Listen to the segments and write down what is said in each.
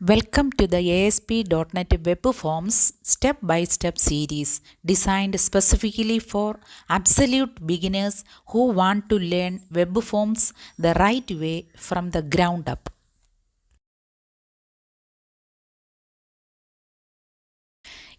Welcome to the ASP .NET Web Forms step-by-step series designed specifically for absolute beginners who want to learn web forms the right way from the ground up.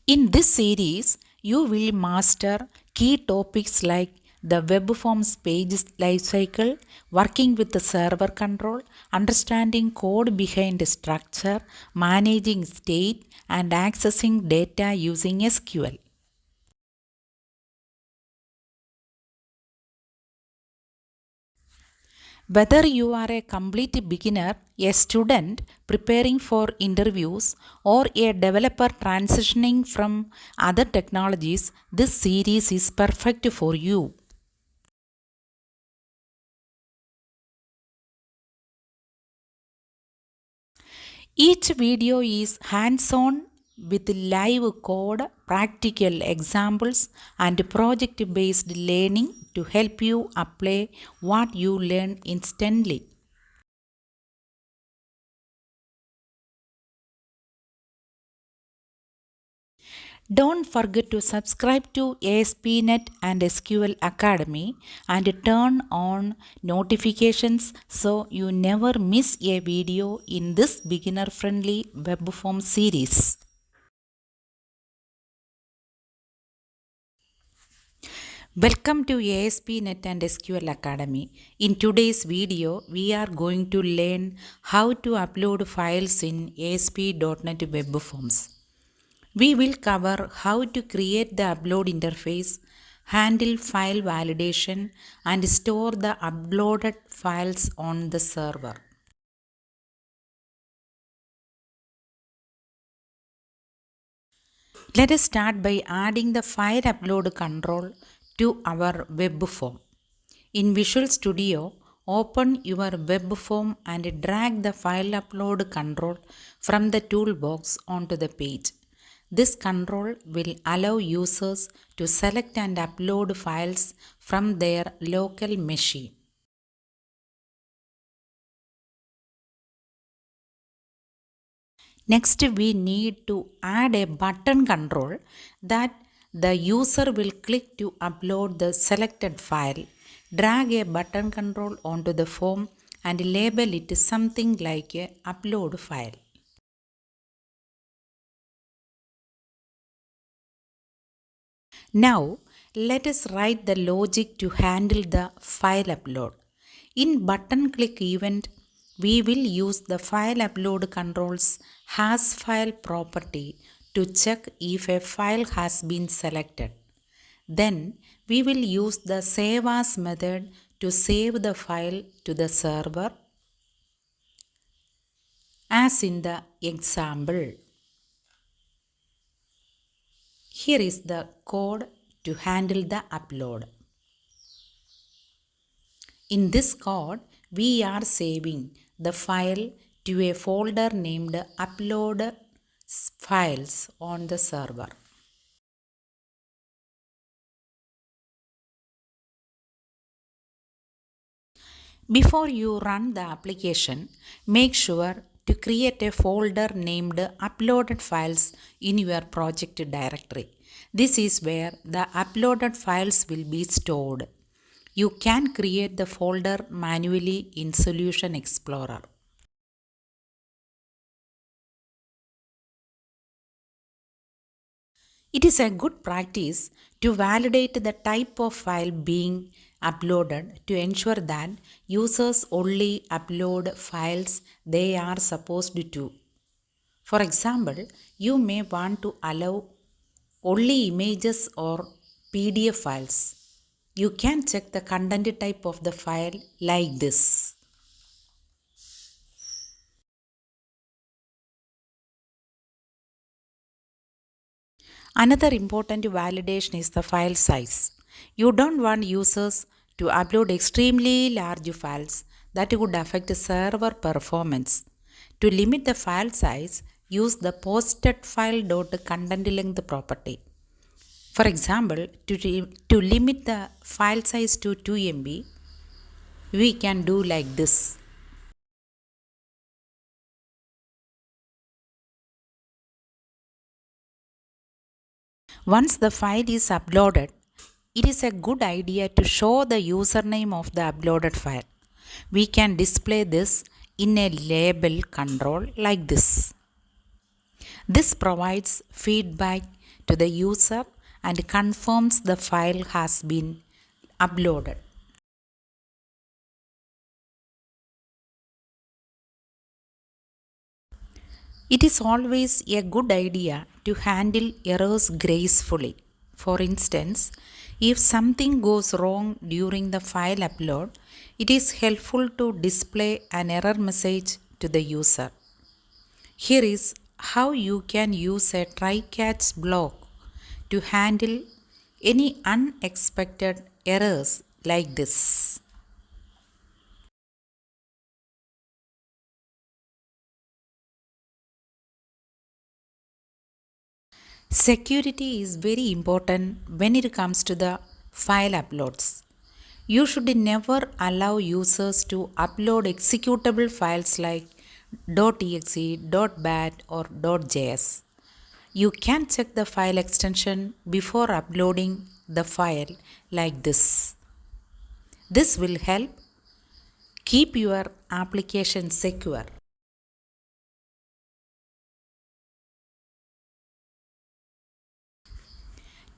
In this series, you will master key topics like the web forms page lifecycle, working with the server control, understanding code behind structure, managing state, and accessing data using SQL. Whether you are a complete beginner, a student preparing for interviews, or a developer transitioning from other technologies, this series is perfect for you. Each video is hands-on with live code, practical examples, and project-based learning to help you apply what you learn instantly. Don't forget to subscribe to ASP NET and SQL Academy and turn on notifications so you never miss a video in this beginner-friendly web form series. Welcome to ASP NET and SQL Academy. In today's video, we are going to learn how to upload files in ASP.NET Web Forms. We will cover how to create the upload interface, handle file validation, and store the uploaded files on the server. Let us start by adding the file upload control to our web form. In Visual Studio, open your web form and drag the file upload control from the toolbox onto the page. This control will allow users to select and upload files from their local machine. Next, we need to add a button control that the user will click to upload the selected file. Drag a button control onto the form and label it something like a upload file. Now, let us write the logic to handle the file upload. In button click event, we will use the file upload controls has file property to check if a file has been selected. Then we will use the save as method to save the file to the server as in the example. Here is the code to handle the upload. In this code, we are saving the file to a folder named upload files on the server. Before you run the application, make sure to create a folder named uploaded files in your project directory. This is where the uploaded files will be stored. You can create the folder manually in Solution Explorer. It is a good practice to validate the type of file being uploaded to ensure that users only upload files they are supposed to. For example, you may want to allow only images or PDF files. You can check the content type of the file like this. Another important validation is the file size. You don't want users to upload extremely large files that would affect server performance. To limit the file size, use the posted_file.content_length property. For example, to limit the file size to 2 MB, we can do like this. Once the file is uploaded, it is a good idea to show the username of the uploaded file. We can display this in a label control like this. This provides feedback to the user and confirms the file has been uploaded. It is always a good idea to handle errors gracefully. For instance, if something goes wrong during the file upload, it is helpful to display an error message to the user. Here is how you can use a try-catch block to handle any unexpected errors like this. Security is very important when it comes to the file uploads. You should never allow users to upload executable files like .exe, .bat or .js. You can check the file extension before uploading the file like this. This will help keep your application secure.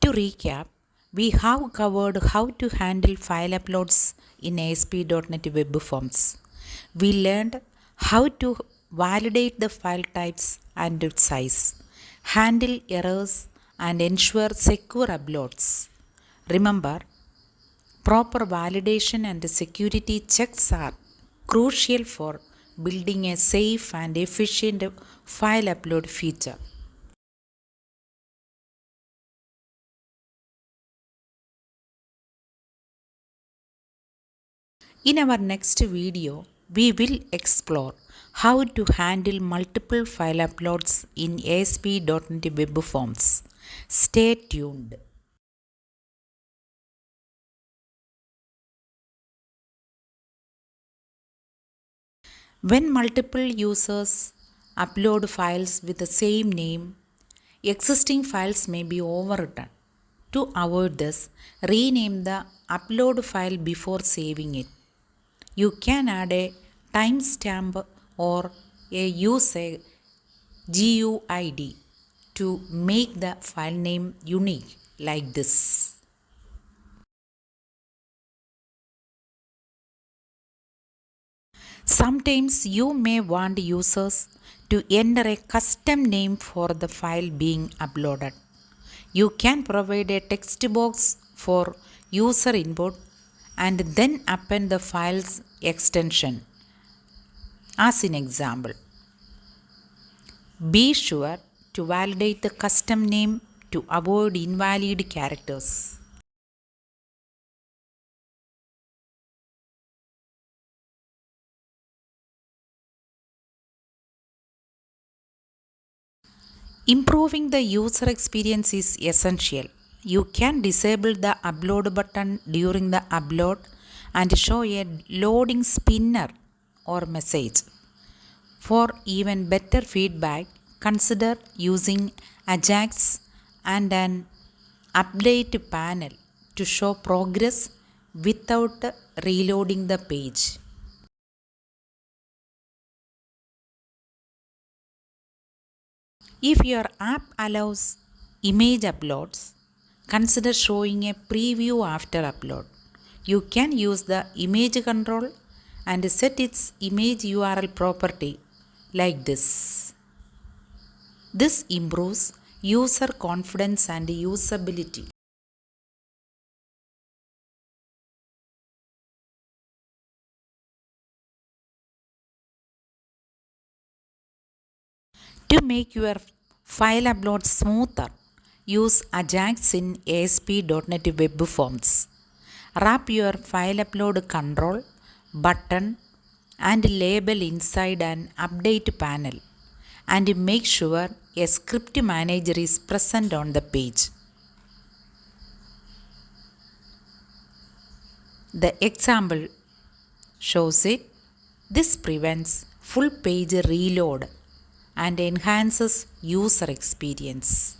To recap, we have covered how to handle file uploads in ASP.NET Web Forms. We learned how to validate the file types and its size, handle errors, and ensure secure uploads. Remember, proper validation and security checks are crucial for building a safe and efficient file upload feature. In our next video, we will explore how to handle multiple file uploads in ASP.NET Web Forms. Stay tuned. When multiple users upload files with the same name, existing files may be overwritten. To avoid this, rename the upload file before saving it. You can add a timestamp or use a GUID to make the file name unique like this. Sometimes you may want users to enter a custom name for the file being uploaded. You can provide a text box for user input and then append the file's extension. As an example, be sure to validate the custom name to avoid invalid characters. Improving the user experience is essential. You can disable the upload button during the upload and show a loading spinner or message. For even better feedback, consider using Ajax and an update panel to show progress without reloading the page. If your app allows image uploads, consider showing a preview after upload. You can use the image control and set its image URL property like this. This improves user confidence and usability. To make your file upload smoother, use Ajax in ASP.NET Web Forms. Wrap your file upload control, button, and label inside an update panel and make sure a script manager is present on the page. The example shows it. This prevents full page reload and enhances user experience.